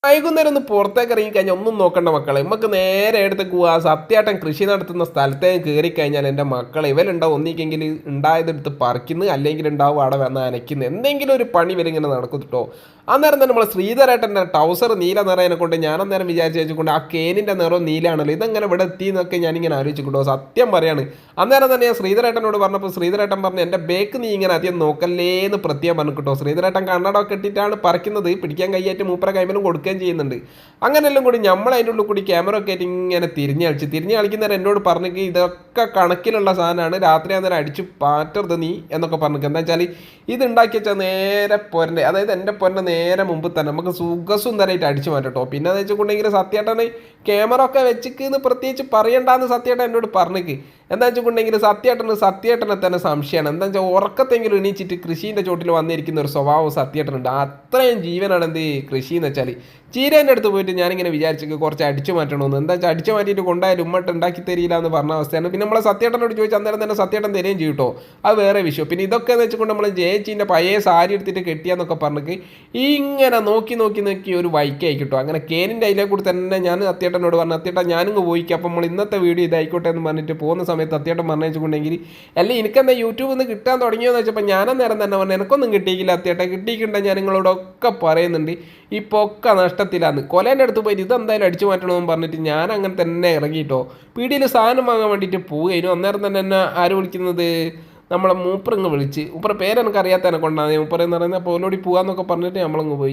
വൈകുന്നേരം ഒന്ന് പുറത്തേക്ക് ഇറങ്ങിക്കഴിഞ്ഞാൽ ഒന്നും നോക്കണ്ട മക്കളെ. നമുക്ക് നേരെ എടുത്തേക്ക് പോവാ. സത്യാട്ടൻ കൃഷി നടത്തുന്ന സ്ഥലത്തേക്ക് കയറി കഴിഞ്ഞാൽ എൻ്റെ മക്കളെ ഇവരുണ്ടാവും ഒന്നിക്കെങ്കിൽ ഉണ്ടായതെടുത്ത് പറിക്കുന്നു, അല്ലെങ്കിൽ ഉണ്ടാവും അവിടെ വന്ന് അനയ്ക്കുന്നു. എന്തെങ്കിലും ഒരു പണി ഇവരിങ്ങനെ നടക്കും കേട്ടോ. അന്നേരം തന്നെ നമ്മൾ ശ്രീധരേട്ടൻ്റെ ടൗസർ നീല നിറയെ കൊണ്ട് ഞാൻ അന്നേരം വിചാരിച്ച് വെച്ചുകൊണ്ട് ആ കേനിൻ്റെ നിറം നീലാണല്ലോ, ഇതെങ്ങനെ ഇവിടെ എത്തി എന്നൊക്കെ ഞാനിങ്ങനെ ആലോചിച്ചിട്ടുണ്ടോ. സത്യം പറയാണ്. അന്നേരം തന്നെ ഞാൻ ശ്രീധരേട്ടനോട് പറഞ്ഞപ്പോൾ ശ്രീധരേട്ടൻ പറഞ്ഞു എൻ്റെ ബേക്ക് നീ ഇങ്ങനെ അധികം നോക്കല്ലേ എന്ന് പ്രത്യേകം പറഞ്ഞു കേട്ടോ. ശ്രീധരേട്ടൻ കണ്ണടമൊക്കെ ഇട്ടിട്ടാണ് പറിക്കുന്നത്. പിടിക്കാൻ കൈയായിട്ട് മൂപ്പര കൈമലും കൊടുക്കുകയും ചെയ്യുന്നുണ്ട്. അങ്ങനെല്ലാം കൂടി നമ്മൾ അതിൻ്റെ ഉള്ളിൽ കൂടി ക്യാമറ ഒക്കെ ആയിട്ട് ഇങ്ങനെ തിരിഞ്ഞ് കളിക്കുന്നവർ എന്നോട് പറഞ്ഞെങ്കിൽ ഇതൊക്കെ കണക്കിലുള്ള സാധനമാണ്, രാത്രി അന്നേരം അടിച്ച് പാറ്റരുത് നീ എന്നൊക്കെ പറഞ്ഞു. എന്താ വെച്ചാൽ ഇത് ഉണ്ടാക്കി വെച്ചാൽ നേരെ പൊരൻ്റെ, അതായത് എൻ്റെ പൊരൻ്റെ നേരെ മുമ്പ് തന്നെ നമുക്ക് സുഖസുന്ദരമായിട്ട് അടിച്ചു മാറ്റട്ടോ. പിന്നെ എന്ന് വെച്ചിട്ടുണ്ടെങ്കിൽ സത്യേട്ടനെ ക്യാമറ ഒക്കെ വെച്ചിക്ക് പ്രത്യേകിച്ച് പറയണ്ടെന്ന് സത്യേട്ടൻ എന്നോട് പറഞ്ഞേക്ക്. എന്താ വെച്ചിട്ടുണ്ടെങ്കിൽ സത്യേട്ടനെ തന്നെ സംശയമാണ്. എന്താ വെച്ചാൽ ഉറക്കത്തെങ്കിലും എണീച്ചിട്ട് കൃഷീൻ്റെ ചോട്ടിൽ വന്നിരിക്കുന്ന ഒരു സ്വഭാവം സത്യേട്ടനുണ്ട്. അത്രയും ജീവനാണ് എന്ത് കൃഷി എന്ന് വെച്ചാൽ. ചീരേൻ്റെ അടുത്ത് പോയിട്ട് ഞാനിങ്ങനെ വിചാരിച്ചു കുറച്ച് അടിച്ചു മാറ്റണമെന്ന്. എന്താ വെച്ചാൽ അടിച്ചു മാറ്റിയിട്ട് കൊണ്ടായാലും ഉമ്മട്ട് ഉണ്ടാക്കി തരില്ല എന്ന് പറഞ്ഞ അവസ്ഥയാണ്. പിന്നെ നമ്മളെ സത്യേട്ടനോട് ചോദിച്ചാൽ അന്നേരം തന്നെ സത്യേട്ടൻ തരുകയും ചെയ്യും കേട്ടോ. അത് വേറെ വിഷയം. പിന്നെ ഇതൊക്കെ എന്ന് വെച്ചുകൊണ്ട് നമ്മൾ ജയിച്ചിൻ്റെ പഴയ സാരി എടുത്തിട്ട് കെട്ടിയാന്നൊക്കെ പറഞ്ഞിട്ട് ഇങ്ങനെ നോക്കി ഒരു വൈക്കായി കിട്ടും. അങ്ങനെ കേനിൻ്റെ അതിലെ കൂടി തന്നെ ഞാൻ സത്യേട്ടനോട് പറഞ്ഞു, സത്യേട്ടൻ ഞാനിങ്ങ് പോയിക്കാം, അപ്പം നമ്മൾ ഇന്നത്തെ വീഡിയോ ഇതായിക്കോട്ടെ എന്ന് പറഞ്ഞിട്ട് പോകുന്ന സമയത്ത് സത്യേട്ടൻ പറഞ്ഞു വെച്ചിട്ടുണ്ടെങ്കിൽ അല്ലേ എനിക്കെന്താ യൂട്യൂബിൽ നിന്ന് കിട്ടാൻ തുടങ്ങിയെന്ന് വെച്ചപ്പോൾ ഞാനന്നേരം തന്നെ പറഞ്ഞു എനിക്കൊന്നും കിട്ടിയില്ല സത്യേട്ടൻ, കിട്ടിയിട്ടുണ്ടെങ്കിൽ ഞാൻ നിങ്ങളോടൊക്കെ പറയുന്നുണ്ട് ഇപ്പോൾ ഒക്കെ നഷ്ടത്തിലാന്ന്. കൊലേൻ്റെ അടുത്ത് പോയിട്ട് ഇതെന്തായാലും അടിച്ചു മാറ്റണമെന്ന് പറഞ്ഞിട്ട് ഞാൻ അങ്ങനെ തന്നെ ഇറങ്ങിയിട്ടോ. പീടിയിൽ സാധനം വാങ്ങാൻ വേണ്ടിയിട്ട് പോവുകയും അന്നേരം തന്നെ എന്നെ ആര് വിളിക്കുന്നത്, നമ്മളെ മൂപ്പറിങ്ങ് വിളിച്ച്. മൂപ്പറ പേരെനിക്ക് അറിയാത്തതിനെ കൊണ്ടാണ് മൂപ്പറെന്ന് പറയുന്നത്. അപ്പോൾ ഓലോടി പോകാമെന്നൊക്കെ പറഞ്ഞിട്ട് നമ്മളങ്ങ് പോയി.